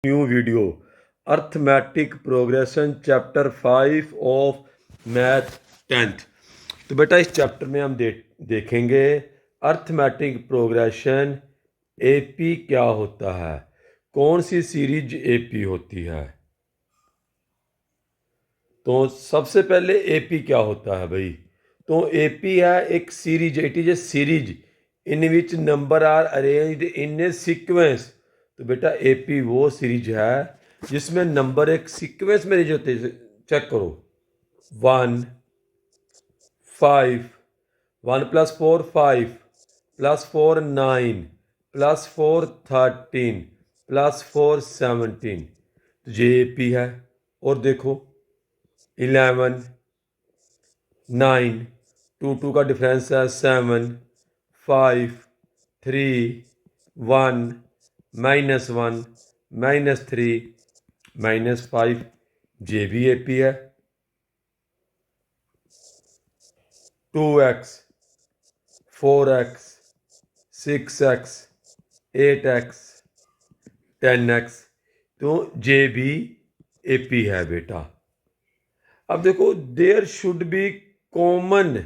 New video arithmetic progression chapter 5 of math 10th। तो बेटा इस चैप्टर में हम देखेंगे अर्थमेटिक प्रोग्रेशन एपी क्या होता है, कौन सी सीरीज एपी होती है। तो सबसे पहले एपी क्या होता है भाई। तो एपी है एक सीरीज, it is a series in which number are arranged in a sequence. तो बेटा एपी वो सीरीज है जिसमें नंबर एक सीक्वेंस में अरेंज होते हैं। चेक करो, 1 5, 1 + 4 5, +4 9, +4 13, +4 17। तो ये एपी है। और देखो 11 9, 2 का डिफरेंस है 7, 5 3 1 -1 -3 -5। जे भी एपी है। 2x 4x 6x 8x 10x। तो जे भी एपी है बेटा। अब देखो, there should be common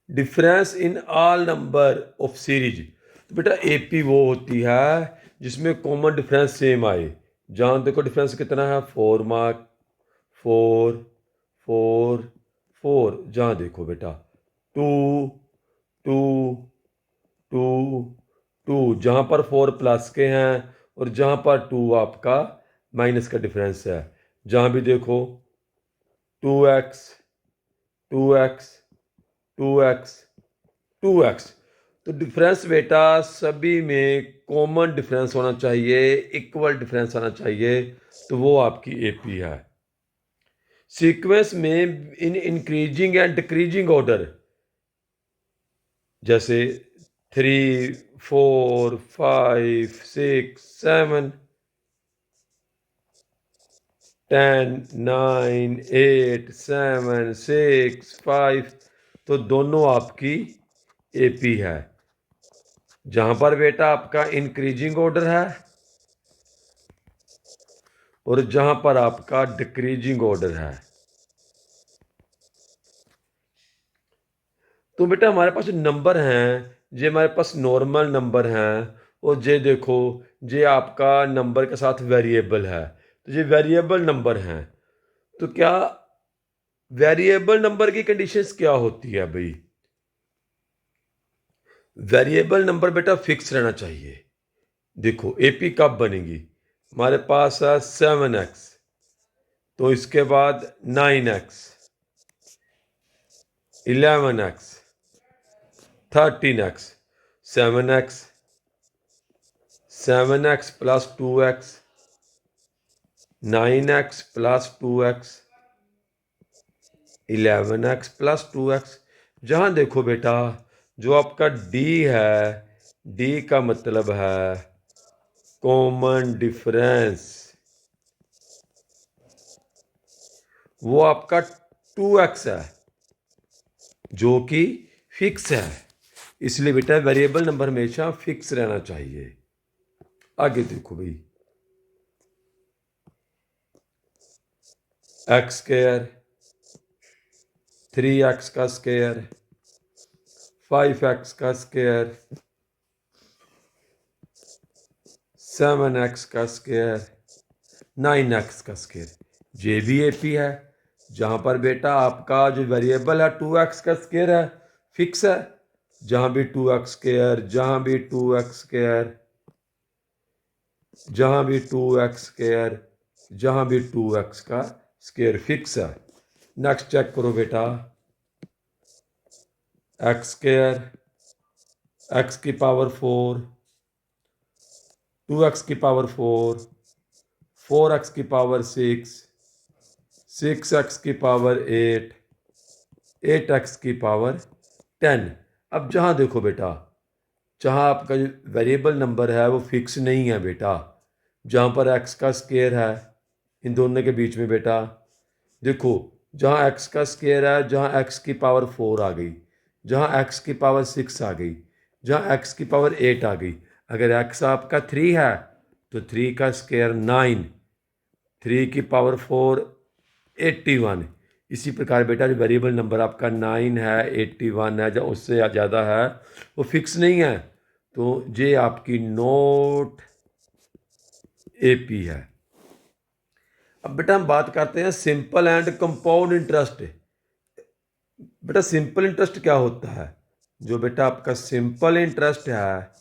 difference in all number of series. तो बेटा एपी वो होती है जिसमें कॉमन डिफरेंस सेम आए। जहाँ देखो डिफरेंस कितना है, 4 मार्क 4 4 4। जहाँ देखो बेटा 2 2 2 2, जहाँ पर 4 प्लस के हैं और जहाँ पर 2 आपका माइनस का डिफरेंस है। जहाँ भी देखो 2x 2x 2x 2x। तो डिफरेंस बेटा सभी में कॉमन डिफरेंस होना चाहिए, इक्वल डिफरेंस आना चाहिए। तो वो आपकी एपी है। सीक्वेंस में in increasing and decreasing order, जैसे 3 4 5 6 7 10 9 8 7 6 5। तो दोनों आपकी एपी है। जहां पर बेटा आपका इंक्रीजिंग ऑर्डर है और जहां पर आपका डिक्रीजिंग ऑर्डर है। तो बेटा हमारे पास जो नंबर हैं, ये हमारे पास नॉर्मल नंबर हैं। और ये देखो, ये आपका नंबर के साथ वेरिएबल है। तो ये वेरिएबल नंबर हैं। तो क्या वेरिएबल नंबर की कंडीशंस क्या होती है भाई। वेरिएबल नंबर बेटा फिक्स रहना चाहिए। देखो एपी कब बनेगी, हमारे पास है 7x, तो इसके बाद 9x 11x 13x 7x 7x + 2x 9x + 2x 11x + 2x। जहाँ देखो बेटा जो आपका डी है, डी का मतलब है कॉमन डिफरेंस, वो आपका 2x है जो कि फिक्स है। इसलिए बेटा वेरिएबल नंबर हमेशा फिक्स रहना चाहिए। आगे देखो भाई, x स्क्वायर 3x का स्क्वायर 5x का स्क्वायर 7x का स्क्वायर 9x का स्क्वायर। जे भी एपी है। जहाँ पर बेटा आपका जो वेरिएबल है 2x का स्क्वायर है, फिक्स है। जहाँ भी 2x स्क्वायर, जहाँ भी 2x स्क्वायर, जहाँ भी 2x स्क्वायर, जहाँ भी 2x का स्क्वायर फिक्स है। नेक्स्ट चेक करो बेटा, x स्क्वायर x की पावर 4, 2x की पावर 4, 4x की पावर 6, 6x की पावर 8, 8x की पावर 10। अब जहाँ देखो बेटा, जहाँ आपका जो वेरिएबल नंबर है वो फिक्स नहीं है बेटा। जहाँ पर x का स्क्वायर है, इन दोनों के बीच में बेटा देखो, जहाँ x का स्क्वायर है, जहाँ x की पावर 4 आ गई, जहाँ x की पावर 6 आ गई, जहाँ x की पावर 8 आ गई। अगर x आपका 3 है तो 3 का स्क्वायर 9, 3 की पावर 4 81। इसी प्रकार बेटा जो वेरिएबल नंबर आपका 9 है, 81 है, जब उससे ज़्यादा है वो फिक्स नहीं है, तो ये आपकी नोट एपी है। अब बेटा हम बात करते हैं सिंपल एंड कंपाउंड इंटरेस्ट। बेटा सिंपल इंटरेस्ट क्या होता है? जो बेटा आपका सिंपल इंटरेस्ट है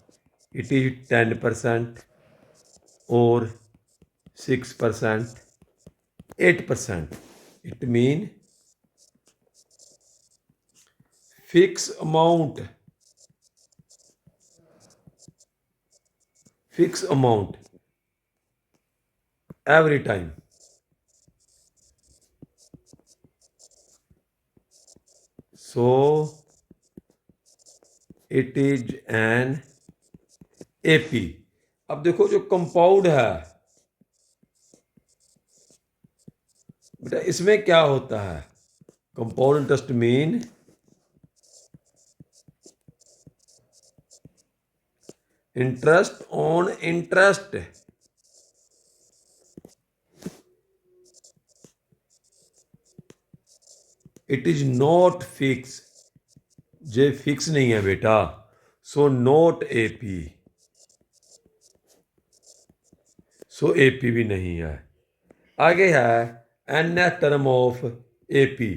इट इज 10% और 6%, 8%। It mean fix amount, fix amount every time। So it is an AP। अब देखो जो कंपाउंड है बेटा इसमें क्या होता है? Compound interest mean interest on interest. It is not fix, J fix नहीं है बेटा, so not AP, so AP भी नहीं है। आगे है एन टर्म ऑफ एपी।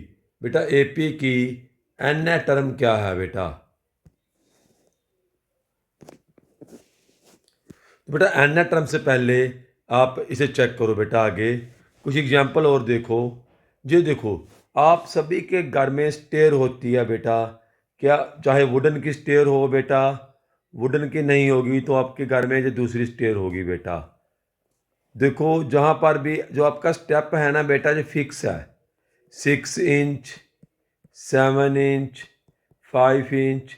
बेटा एपी की एन टर्म क्या है बेटा? तो बेटा एन टर्म से पहले आप इसे चेक करो बेटा। आगे कुछ एग्जाम्पल और देखो। ये देखो आप सभी के घर में स्टेयर होती है बेटा, क्या चाहे वुडन की स्टेयर हो बेटा, वुडन की नहीं होगी तो आपके घर में जो दूसरी स्टेयर होगी बेटा। देखो जहाँ पर भी जो आपका स्टेप है ना बेटा जो फिक्स है, 6 इंच, 7 इंच, 5 इंच,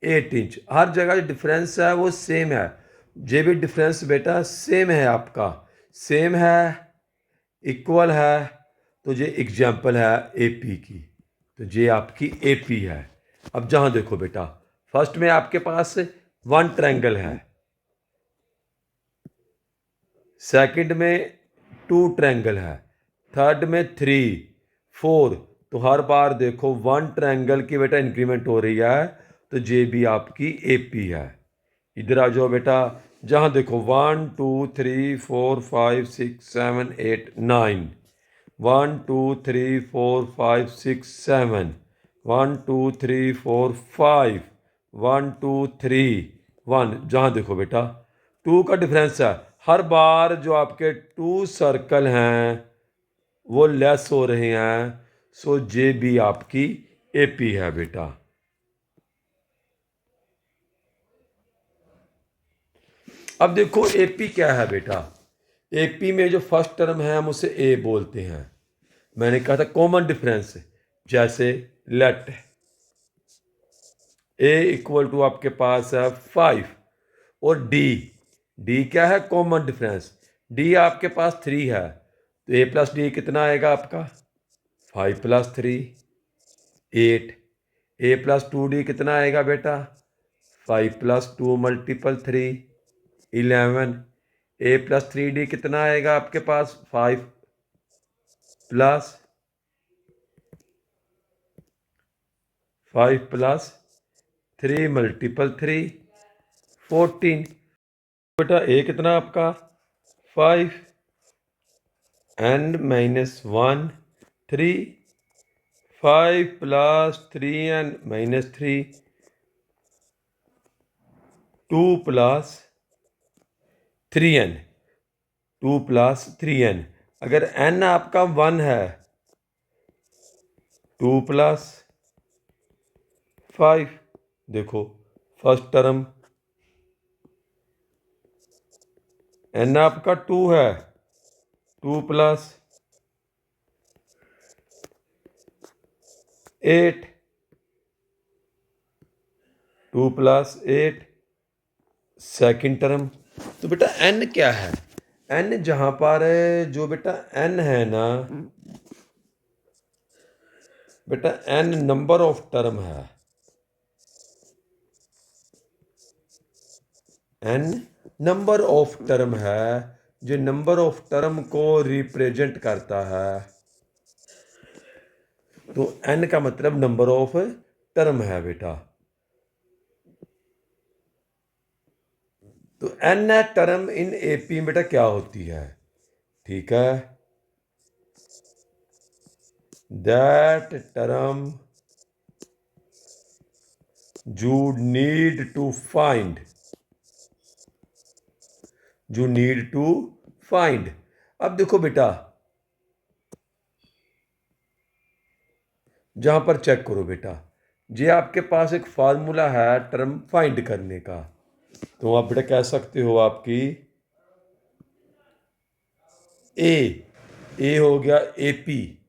8 इंच, हर जगह जो डिफरेंस है वो सेम है। जे भी डिफरेंस बेटा सेम है, आपका सेम है, इक्वल है, तो ये एग्जाम्पल है एपी की, तो ये आपकी एपी है। अब जहाँ देखो बेटा फर्स्ट में आपके पास 1 ट्रायंगल है, सेकंड में 2 ट्रायंगल है, थर्ड में 3, 4। तो हर बार देखो 1 ट्रायंगल की बेटा इंक्रीमेंट हो रही है, तो ये भी आपकी एपी है। इधर आ जाओ बेटा, जहाँ देखो 1 2 3 4 5 6 7 8 9, 1 2 3 4 5 6 7, 1 2 3 4 5, 1 2 3 1। जहाँ देखो बेटा 2 का डिफरेंस है, हर बार जो आपके 2 सर्कल हैं वो लेस हो रहे हैं, सो जे भी आपकी एपी है बेटा। अब देखो एपी क्या है बेटा? एपी में जो फर्स्ट टर्म है हम उसे ए बोलते हैं। मैंने कहा था कॉमन डिफरेंस, जैसे लेट ए इक्वल टू आपके पास है 5, और डी, डी क्या है? Common difference. डी आपके पास 3 है, तो ए प्लस डी कितना आएगा आपका? 5 प्लस 3 8। ए प्लस 2 डी कितना आएगा बेटा? 5 प्लस 2 मल्टीपल 3 11। ए प्लस 3 डी कितना आएगा आपके पास? 5 प्लस 5 प्लस 3 मल्टीपल 3 14। बेटा ए कितना आपका? 5 and -1 3, 5 plus 3 and -3 2 plus 3n, 2 plus 3n। अगर n आपका 1 है, 2 प्लस 5। देखो फर्स्ट टर्म n आपका 2 है, 2 प्लस 8, 2 प्लस 8 सेकेंड टर्म। तो बेटा n क्या है? n जहां पर जो बेटा n है ना बेटा, n नंबर ऑफ टर्म है, n नंबर ऑफ टर्म है जो नंबर ऑफ टर्म को रिप्रेजेंट करता है। तो n का मतलब नंबर ऑफ टर्म है बेटा। तो n टर्म इन एपी बेटा क्या होती है? ठीक है, that term you need to find, you need to find. अब देखो बेटा, जहां पर चेक करो बेटा, ये आपके पास एक फार्मूला है टर्म फाइंड करने का। तो आप बेटा कह सकते हो आपकी ए हो गया एपी,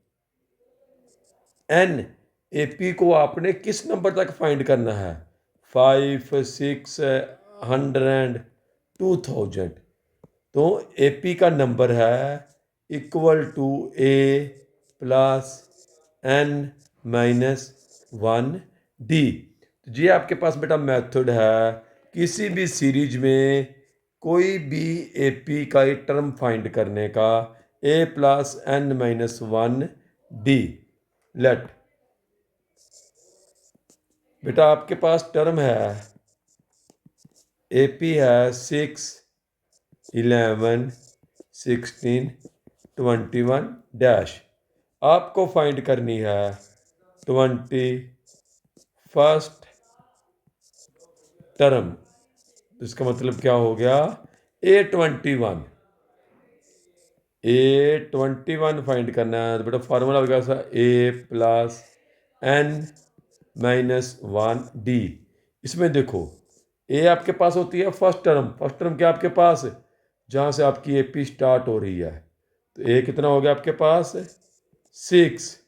एन एपी को आपने किस नंबर तक फाइंड करना है? 5, 6, 100, 2000। तो एपी का नंबर है equal to a plus N minus 1 d. तो ये आपके पास बेटा मेथड है किसी भी सीरीज में कोई भी एपी का टर्म फाइंड करने का, A plus N minus 1 D. Let बेटा आपके पास टर्म है एपी है 6, 11, 16, 21 डैश। आपको फाइंड करनी है 21st टर्म। तो इसका मतलब क्या हो गया? A21, A21 फाइंड करना है। तो बेटा फार्मूला होगा ए प्लस एन माइनस 1 डी। इसमें देखो ए आपके पास होती है फर्स्ट टर्म, फर्स्ट टर्म क्या आपके पास जहाँ से आपकी एपी स्टार्ट हो रही है। तो ए कितना हो गया आपके पास 6,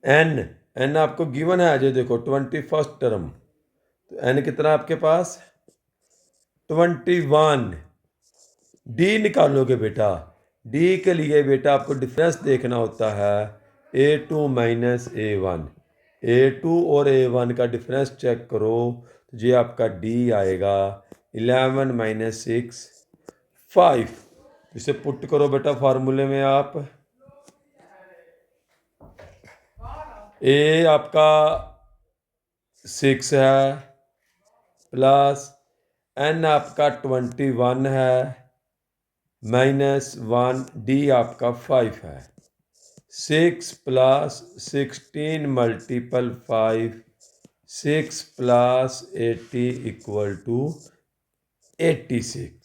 एन एन आपको गिवन है जो देखो 21st टर्म। तो एन कितना आपके पास 21। डी निकालोगे बेटा, डी के लिए बेटा आपको डिफरेंस देखना होता है A2 माइनस A1। A2 और A1 का डिफरेंस चेक करो तो ये आपका डी आएगा 11 माइनस 6 5। इसे पुट करो बेटा फार्मूले में आप। ए आपका 6 है प्लस एन आपका 21 है माइनस 1 डी आपका 5 है। 6 plus 16 multiple 5, 6 plus 80 equal to 86।